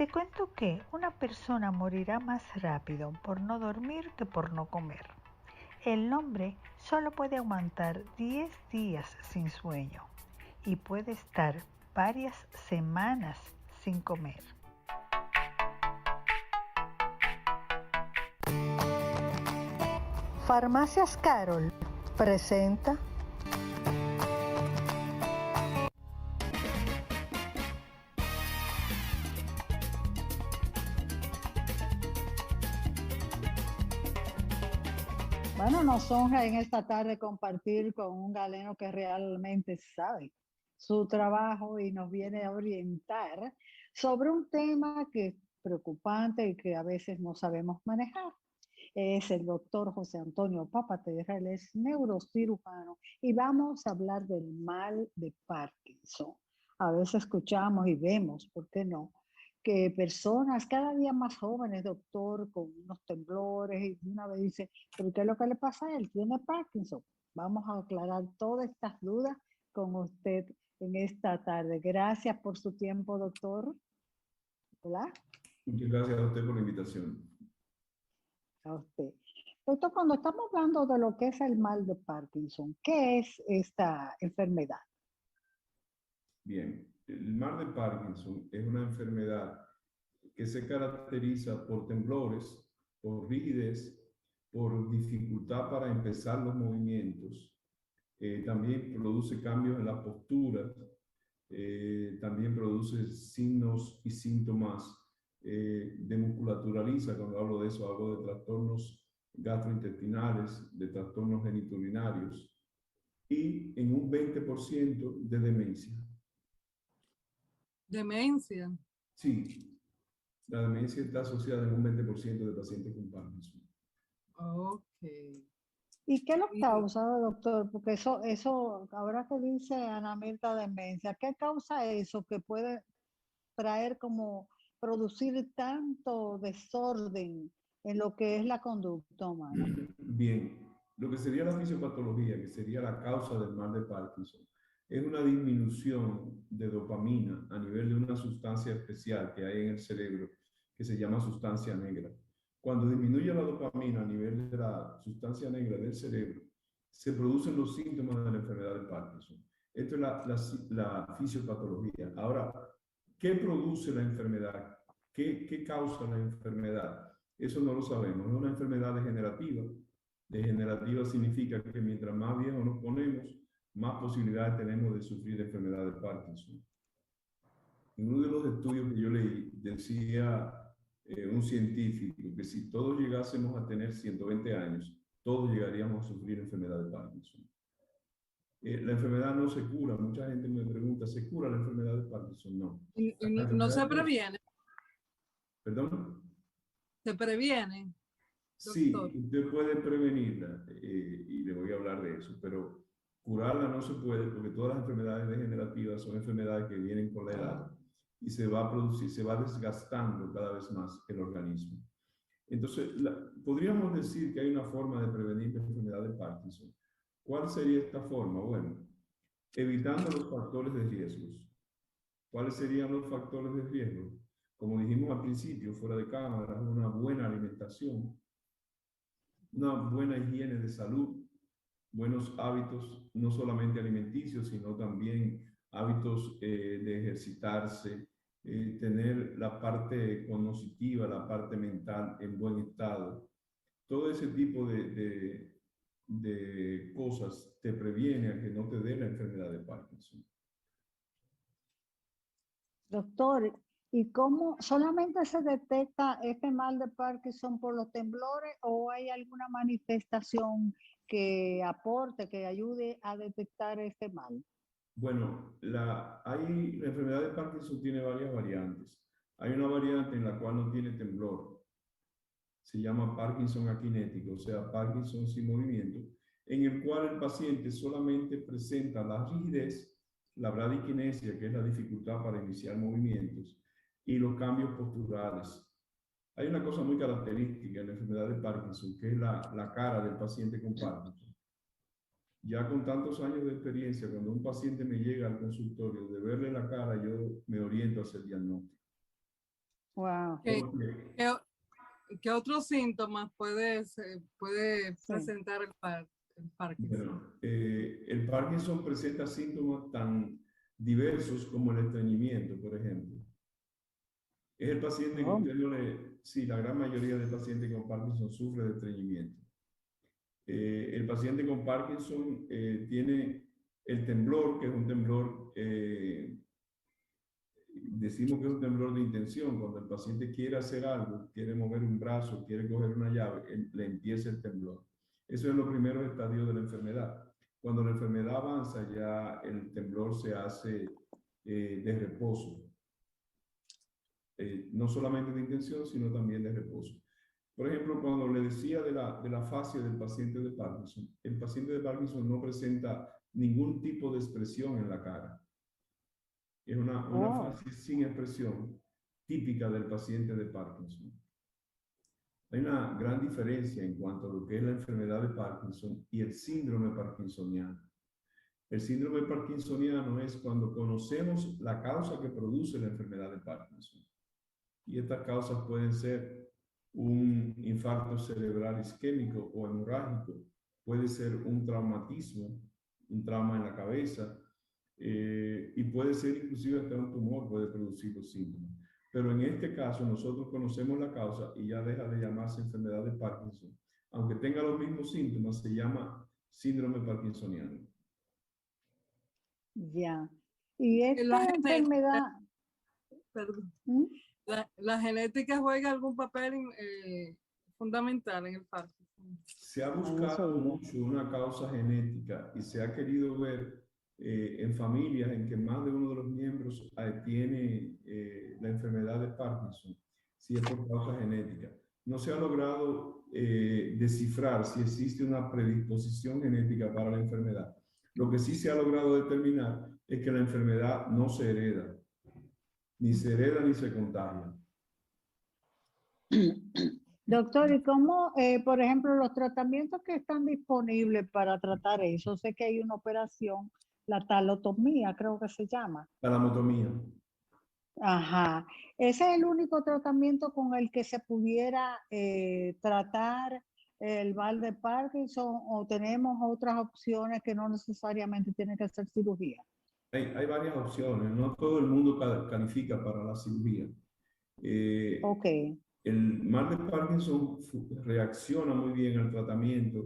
Te cuento que una persona morirá más rápido por no dormir que por no comer. El hombre solo puede aguantar 10 días sin sueño y puede estar varias semanas sin comer. Farmacias Carol presenta Bueno, nos honra en esta tarde compartir con un galeno que realmente sabe su trabajo y nos viene a orientar sobre un tema que es preocupante y que a veces no sabemos manejar. Es el doctor José Antonio Papaterra, él es neurocirujano y vamos a hablar del mal de Parkinson. A veces escuchamos y vemos, ¿por qué no?, que personas cada día más jóvenes, doctor, con unos temblores, y una vez dice, ¿pero qué es lo que le pasa a él? Tiene Parkinson. Vamos a aclarar todas estas dudas con usted en esta tarde. Gracias por su tiempo, doctor. Hola. Muchas gracias a usted por la invitación. A usted. Doctor, cuando estamos hablando de lo que es el mal de Parkinson, ¿qué es esta enfermedad? Bien, el mal de Parkinson es una enfermedad que se caracteriza por temblores, por rigidez, por dificultad para empezar los movimientos. También produce cambios en la postura, también produce signos y síntomas de musculatura lisa. Cuando hablo de eso, hablo de trastornos gastrointestinales, de trastornos genitourinarios y en un 20% de demencia. Demencia. Sí, la demencia está asociada en un 20% de pacientes con Parkinson. Ok. ¿Y qué lo causa, doctor? Porque eso, ahora que dice Ana Mirta demencia, ¿qué causa eso que puede traer como producir tanto desorden en lo que es la conducta humana? Bien, lo que sería la fisiopatología, que sería la causa del mal de Parkinson, es una disminución de dopamina a nivel de una sustancia especial que hay en el cerebro que se llama sustancia negra. Cuando disminuye la dopamina a nivel de la sustancia negra del cerebro, se producen los síntomas de la enfermedad de Parkinson. Esto es la fisiopatología. Ahora, ¿qué produce la enfermedad? ¿Qué causa la enfermedad? Eso no lo sabemos. Es una enfermedad degenerativa. Degenerativa significa que mientras más viejos nos ponemos, más posibilidades tenemos de sufrir de enfermedad de Parkinson. En uno de los estudios que yo leí, decía un científico que si todos llegásemos a tener 120 años, todos llegaríamos a sufrir enfermedad de Parkinson. La enfermedad no se cura. Mucha gente me pregunta, ¿se cura la enfermedad de Parkinson? No. Y La no se enfermedad previene. ¿Perdón? Se previene, Sí, doctor. usted puede prevenirla y le voy a hablar de eso, pero curarla no se puede porque todas las enfermedades degenerativas son enfermedades que vienen con la edad y se va a producir, se va desgastando cada vez más el organismo. Entonces, podríamos decir que hay una forma de prevenir la enfermedad de Parkinson. ¿Cuál sería esta forma? Bueno, evitando los factores de riesgos. ¿Cuáles serían los factores de riesgo? Como dijimos al principio, fuera de cámara, una buena alimentación, una buena higiene de salud, buenos hábitos, no solamente alimenticios, sino también hábitos de ejercitarse, tener la parte cognitiva, la parte mental en buen estado. Todo ese tipo de cosas te previene a que no te dé la enfermedad de Parkinson. Doctor, ¿y cómo solamente se detecta este mal de Parkinson por los temblores o hay alguna manifestación que aporte, que ayude a detectar este mal? Bueno, la enfermedad de Parkinson tiene varias variantes. Hay una variante en la cual no tiene temblor. Se llama Parkinson akinético, o sea, Parkinson sin movimiento, en el cual el paciente solamente presenta la rigidez, la bradiquinesia, que es la dificultad para iniciar movimientos, y los cambios posturales. Hay una cosa muy característica en la enfermedad de Parkinson, que es la cara del paciente con Parkinson. Ya con tantos años de experiencia, cuando un paciente me llega al consultorio, de verle la cara, yo me oriento hacia el diagnóstico. Wow. Porque ¿Qué otros síntomas puede Sí. presentar el Parkinson? bueno, el Parkinson presenta síntomas tan diversos como el estreñimiento, por ejemplo. Es el paciente que Oh, usted no le... Sí, la gran mayoría de pacientes con Parkinson sufre de estreñimiento. El paciente con Parkinson tiene el temblor, que es un temblor, decimos que es un temblor de intención. Cuando el paciente quiere hacer algo, quiere mover un brazo, quiere coger una llave, le empieza el temblor. Eso es los primeros estadios de la enfermedad. Cuando la enfermedad avanza, ya el temblor se hace de reposo. No solamente de intención, sino también de reposo. Por ejemplo, cuando le decía de la fascia del paciente de Parkinson, el paciente de Parkinson no presenta ningún tipo de expresión en la cara. Es una oh, fascia sin expresión típica del paciente de Parkinson. Hay una gran diferencia en cuanto a lo que es la enfermedad de Parkinson y el síndrome parkinsoniano. El síndrome parkinsoniano es cuando conocemos la causa que produce la enfermedad de Parkinson. Y estas causas pueden ser un infarto cerebral isquémico o hemorrágico, puede ser un traumatismo, un trauma en la cabeza, y puede ser inclusive hasta un tumor, puede producir los síntomas. Pero en este caso nosotros conocemos la causa y ya deja de llamarse enfermedad de Parkinson. Aunque tenga los mismos síntomas, se llama síndrome parkinsoniano. ya. Y La esta genética, enfermedad, perdón, ¿mm? la genética juega algún papel fundamental en el Parkinson. Se ha En eso buscado iba. mucho una causa genética y se ha querido ver en familias en que más de uno de los miembros tiene la enfermedad de Parkinson, si es por causa genética. No se ha logrado descifrar si existe una predisposición genética para la enfermedad. Lo que sí se ha logrado determinar es que la enfermedad no se hereda, ni se hereda ni se contagia. Doctor, ¿y cómo, por ejemplo, los tratamientos que están disponibles para tratar eso? Sé que hay una operación, la talotomía, creo que se llama. La lobotomía. Ajá. ¿Ese es el único tratamiento con el que se pudiera tratar el mal de Parkinson o tenemos otras opciones que no necesariamente tienen que ser cirugía? Hay varias opciones, no todo el mundo califica para la cirugía. Ok. El mal de Parkinson reacciona muy bien al tratamiento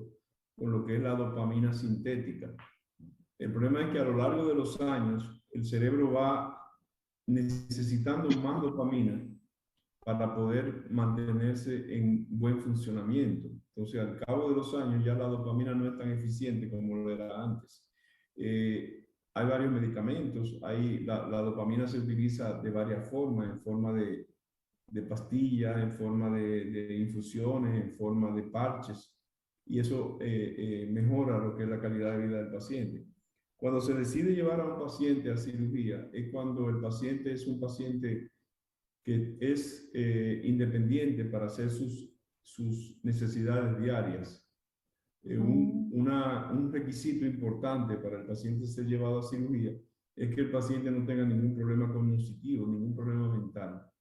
con lo que es la dopamina sintética. El problema es que a lo largo de los años el cerebro va necesitando más dopamina para poder mantenerse en buen funcionamiento. Entonces, al cabo de los años ya la dopamina no es tan eficiente como lo era antes. Hay varios medicamentos, la dopamina se utiliza de varias formas, en forma de pastillas, en forma de infusiones, en forma de parches, y eso mejora lo que es la calidad de vida del paciente. Cuando se decide llevar a un paciente a cirugía, es cuando el paciente es un paciente que es independiente para hacer sus necesidades diarias. Un requisito importante para el paciente ser llevado a cirugía es que el paciente no tenga ningún problema cognitivo, ningún problema mental.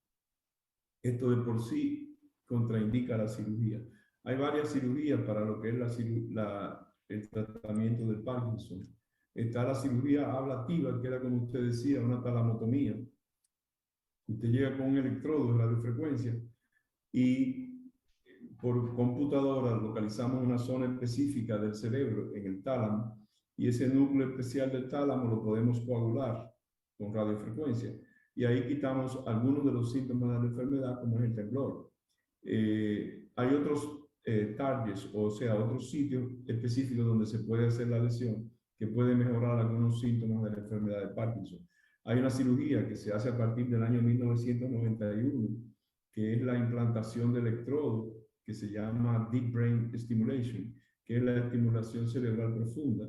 Esto de por sí contraindica la cirugía. Hay varias cirugías para lo que es el tratamiento del Parkinson. Está la cirugía ablativa, que era, como usted decía, una talamotomía. Usted llega con un electrodo de radiofrecuencia y por computadora localizamos una zona específica del cerebro en el tálamo y ese núcleo especial del tálamo lo podemos coagular con radiofrecuencia y ahí quitamos algunos de los síntomas de la enfermedad como es el temblor. Hay otros targets, o sea, otros sitios específicos donde se puede hacer la lesión que puede mejorar algunos síntomas de la enfermedad de Parkinson. Hay una cirugía que se hace a partir del año 1991, que es la implantación de electrodo, que se llama Deep Brain Stimulation, que es la estimulación cerebral profunda,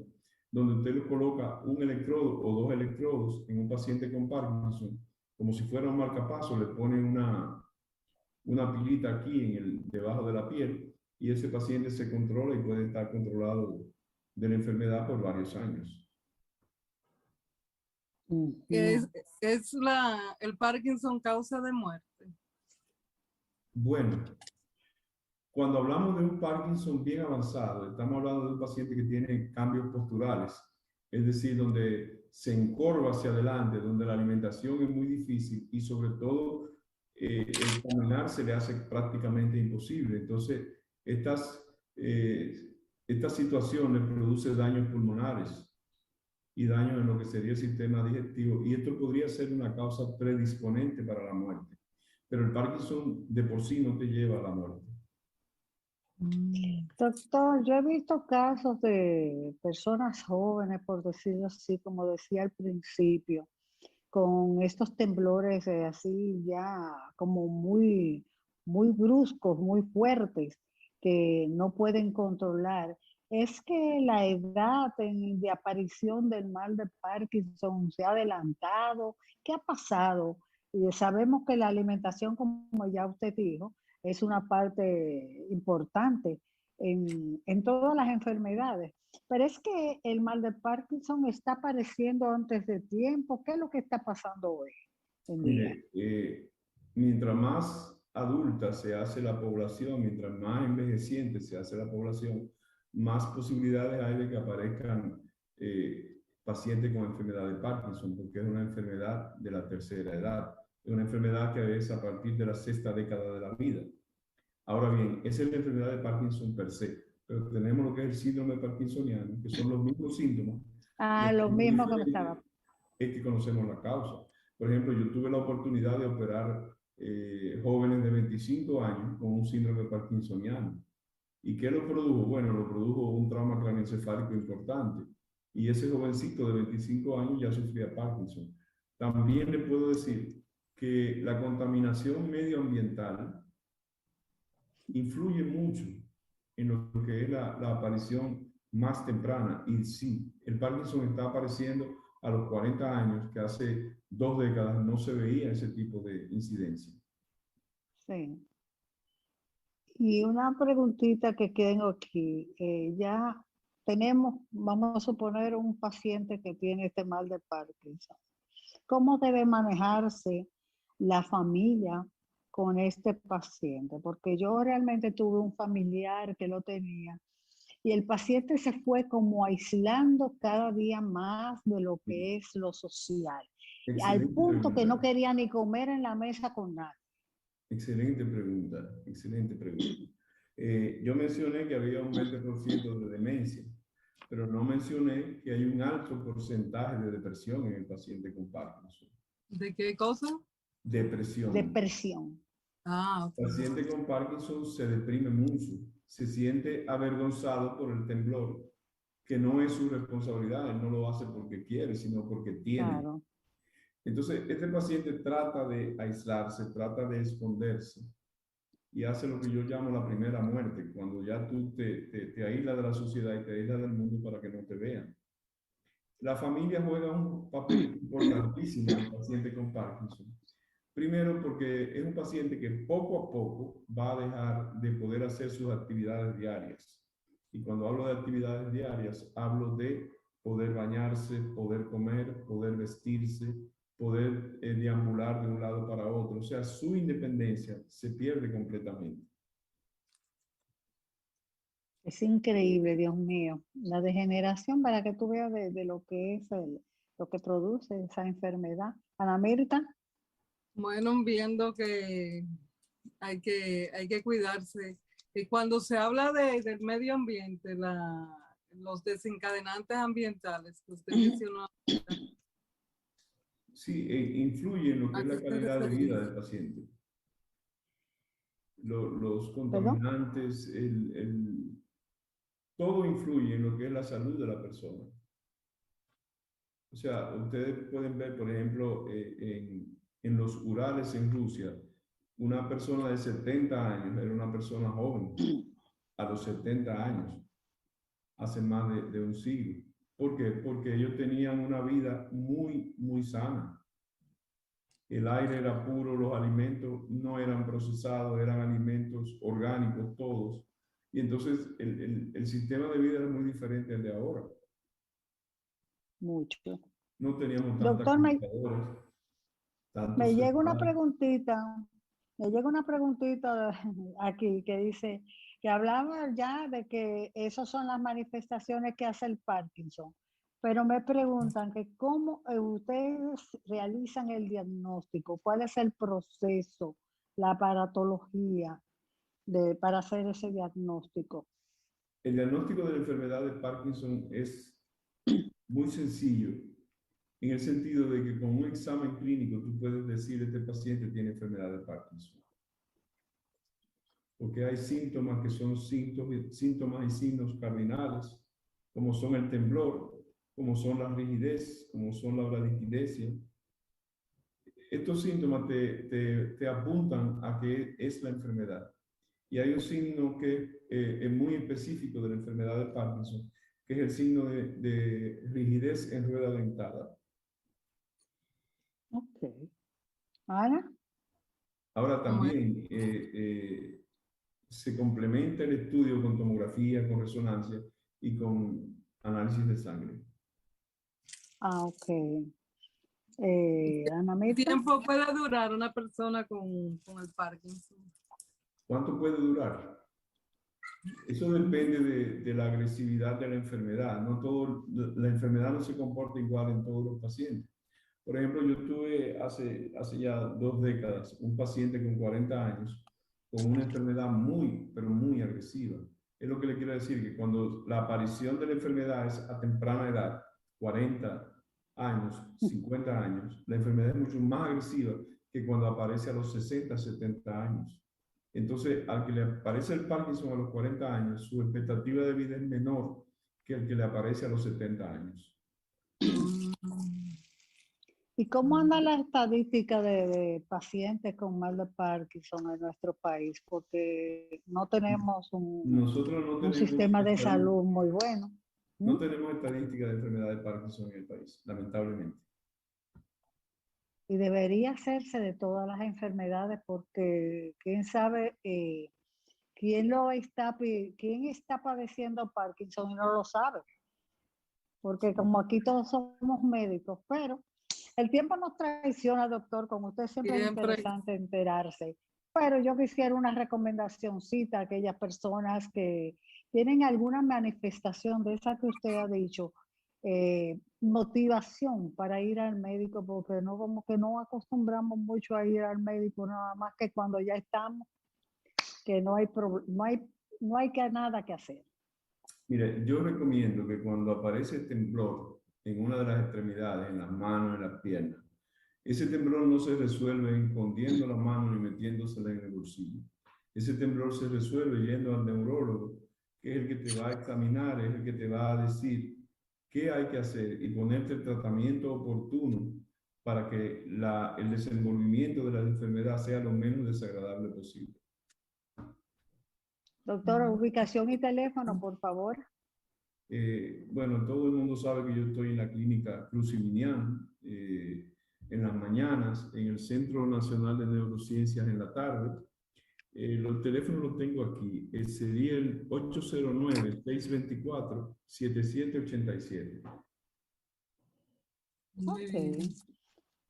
donde usted le coloca un electrodo o dos electrodos en un paciente con Parkinson, como si fuera un marcapaso, le pone una pilita aquí debajo de la piel y ese paciente se controla y puede estar controlado de la enfermedad por varios años. ¿Es el Parkinson causa de muerte? Bueno, cuando hablamos de un Parkinson bien avanzado, estamos hablando de un paciente que tiene cambios posturales, es decir, donde se encorva hacia adelante, donde la alimentación es muy difícil y sobre todo el caminar se le hace prácticamente imposible. Entonces, esta situación le produce daños pulmonares y daños en lo que sería el sistema digestivo, y esto podría ser una causa predisponente para la muerte. Pero el Parkinson de por sí no te lleva a la muerte. Doctor, yo he visto casos de personas jóvenes, por decirlo así, como decía al principio, con estos temblores así ya como muy bruscos, muy fuertes, que no pueden controlar. Es que la edad de aparición del mal de Parkinson se ha adelantado. ¿Qué ha pasado? Y sabemos que la alimentación, como ya usted dijo, es una parte importante en todas las enfermedades. Pero es que el mal de Parkinson está apareciendo antes de tiempo. ¿Qué es lo que está pasando hoy en día? Mire, mientras más adulta se hace la población, mientras más envejeciente se hace la población, más posibilidades hay de que aparezcan pacientes con enfermedad de Parkinson, porque es una enfermedad de la tercera edad, es una enfermedad que es a partir de la sexta década de la vida. Ahora bien, esa es la enfermedad de Parkinson per se, pero tenemos lo que es el síndrome parkinsoniano, que son los mismos síntomas. Ah, Lo que lo es mismo que me estaba. diferente es que conocemos la causa. Por ejemplo, yo tuve la oportunidad de operar jóvenes de 25 años con un síndrome parkinsoniano. ¿Y qué lo produjo? Bueno, lo produjo un trauma craneoencefálico importante. Y ese jovencito de 25 años ya sufría Parkinson. También le puedo decir que la contaminación medioambiental influye mucho en lo que es la aparición más temprana. Y sí, el Parkinson está apareciendo a los 40 años, que hace 2 décadas no se veía ese tipo de incidencia. Sí. Y una preguntita que tengo aquí. Ya tenemos, vamos a suponer, un paciente que tiene este mal de Parkinson. ¿Cómo debe manejarse la familia con este paciente? Porque yo realmente tuve un familiar que lo tenía y el paciente se fue como aislando cada día más de lo que es lo social, al Excelente punto que no pregunta. quería ni comer en la mesa con nadie. Excelente pregunta. Excelente pregunta. Yo mencioné que había un 20% de demencia, pero no mencioné que hay un alto porcentaje de depresión en el paciente con Parkinson. ¿De qué cosa? Depresión. Depresión. Ah, El ok. paciente con Parkinson se deprime mucho, se siente avergonzado por el temblor, que no es su responsabilidad, él no lo hace porque quiere, sino porque tiene. Claro. Entonces, este paciente trata de aislarse, trata de esconderse y hace lo que yo llamo la primera muerte, cuando ya tú te aíslas de la sociedad y te aíslas del mundo para que no te vean. La familia juega un papel importantísimo en el paciente con Parkinson. Primero, porque es un paciente que poco a poco va a dejar de poder hacer sus actividades diarias. Y cuando hablo de actividades diarias, hablo de poder bañarse, poder comer, poder vestirse, poder deambular de un lado para otro. O sea, su independencia se pierde completamente. Es increíble, Dios mío. La degeneración, para que tú veas de lo que es lo que produce esa enfermedad. Ana Mirta, Bueno, viendo que hay que cuidarse. Y cuando se habla del medio ambiente, los desencadenantes ambientales que usted mencionó ahorita, Sí, influye en lo que ¿a es qué la se calidad de refiere? vida del paciente. Los perdón. contaminantes, todo influye en lo que es la salud de la persona. O sea, ustedes pueden ver, por ejemplo, en los Urales en Rusia, una persona de 70 años era una persona joven a los 70 años, hace más de un siglo. ¿Por qué? Porque ellos tenían una vida muy sana. El aire era puro, los alimentos no eran procesados, eran alimentos orgánicos todos. Y entonces el sistema de vida era muy diferente al de ahora. Mucho. No teníamos tantas Doctor, computadoras, tantos me llega una celulares. preguntita Me llega una preguntita aquí que dice que hablaba ya de que esas son las manifestaciones que hace el Parkinson, pero me preguntan que cómo ustedes realizan el diagnóstico, cuál es el proceso, la aparatología para hacer ese diagnóstico. El diagnóstico de la enfermedad de Parkinson es muy sencillo, en el sentido de que con un examen clínico tú puedes decir este paciente tiene enfermedad de Parkinson. Porque hay síntomas que son síntomas y signos cardinales, como son el temblor, como son la rigidez, como son la bradiquidesia. Estos síntomas te apuntan a que es la enfermedad. Y hay un signo que es muy específico de la enfermedad de Parkinson, que es el signo de rigidez en rueda dentada. Ok. Ana. Ahora también se complementa el estudio con tomografía, con resonancia y con análisis de sangre. Ah, ok. Ana ¿Qué Mirta. tiempo puede durar una persona con el Parkinson? ¿Cuánto puede durar? Eso depende de la agresividad de la enfermedad. La enfermedad no se comporta igual en todos los pacientes. Por ejemplo, yo tuve hace ya 2 décadas un paciente con 40 años con una enfermedad muy, pero muy agresiva. Es lo que le quiero decir, que cuando la aparición de la enfermedad es a temprana edad, 40 años, 50 años, la enfermedad es mucho más agresiva que cuando aparece a los 60, 70 años. Entonces, al que le aparece el Parkinson a los 40 años, su expectativa de vida es menor que el que le aparece a los 70 años. ¿Y cómo anda la estadística de pacientes con mal de Parkinson en nuestro país? Porque no tenemos Nosotros no un tenemos sistema de salud muy bueno. No tenemos estadística de enfermedad de Parkinson en el país, lamentablemente. Y debería hacerse de todas las enfermedades porque quién sabe quién está padeciendo Parkinson y no lo sabe. Porque como aquí todos somos médicos, pero el tiempo nos traiciona, doctor, como usted siempre es interesante enterarse. Pero yo quisiera una recomendacióncita a aquellas personas que tienen alguna manifestación de esa que usted ha dicho, motivación para ir al médico, porque no como que no acostumbramos mucho a ir al médico, nada más que cuando ya estamos, que no hay nada que hacer. Mire, yo recomiendo que cuando aparece temblor en una de las extremidades, en las manos, en las piernas, ese temblor no se resuelve escondiendo la mano y metiéndosela en el bolsillo. Ese temblor se resuelve yendo al neurólogo, que es el que te va a examinar, es el que te va a decir qué hay que hacer y ponerte el tratamiento oportuno para que el desenvolvimiento de la enfermedad sea lo menos desagradable posible. Doctora, ubicación y teléfono, por favor. Bueno, todo el mundo sabe que yo estoy en la clínica Cruz y Minian, en las mañanas, en el Centro Nacional de Neurociencias en la tarde. Los teléfonos los tengo aquí. Sería el 809-624-7787. Ok.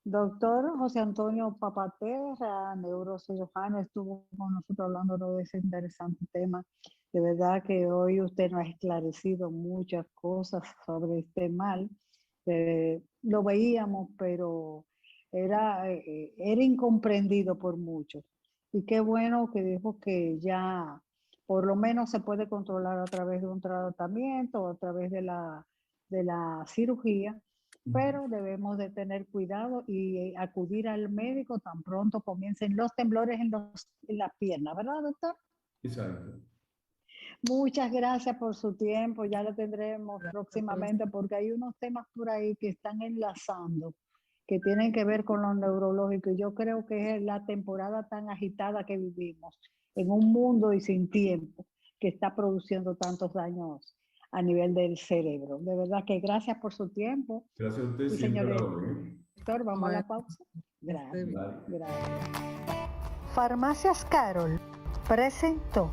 Doctor José Antonio Papaterra, neurocirujano, estuvo con nosotros hablando de ese interesante tema. De verdad que hoy usted nos ha esclarecido muchas cosas sobre este mal. Lo veíamos, pero era incomprendido por muchos. Y qué bueno que dijo que ya por lo menos se puede controlar a través de un tratamiento o a través de la cirugía. Pero debemos de tener cuidado y acudir al médico tan pronto comiencen los temblores en las piernas, ¿verdad, doctor? Exacto. Muchas gracias por su tiempo, ya lo tendremos próximamente porque hay unos temas por ahí que están enlazando, que tienen que ver con lo neurológico y yo creo que es la temporada tan agitada que vivimos en un mundo y sin tiempo que está produciendo tantos daños a nivel del cerebro. De verdad que gracias por su tiempo. Gracias a usted, y siempre señores, a la orden. doctor, vamos a la pausa. Gracias. Vale. Gracias. Farmacias Carol presentó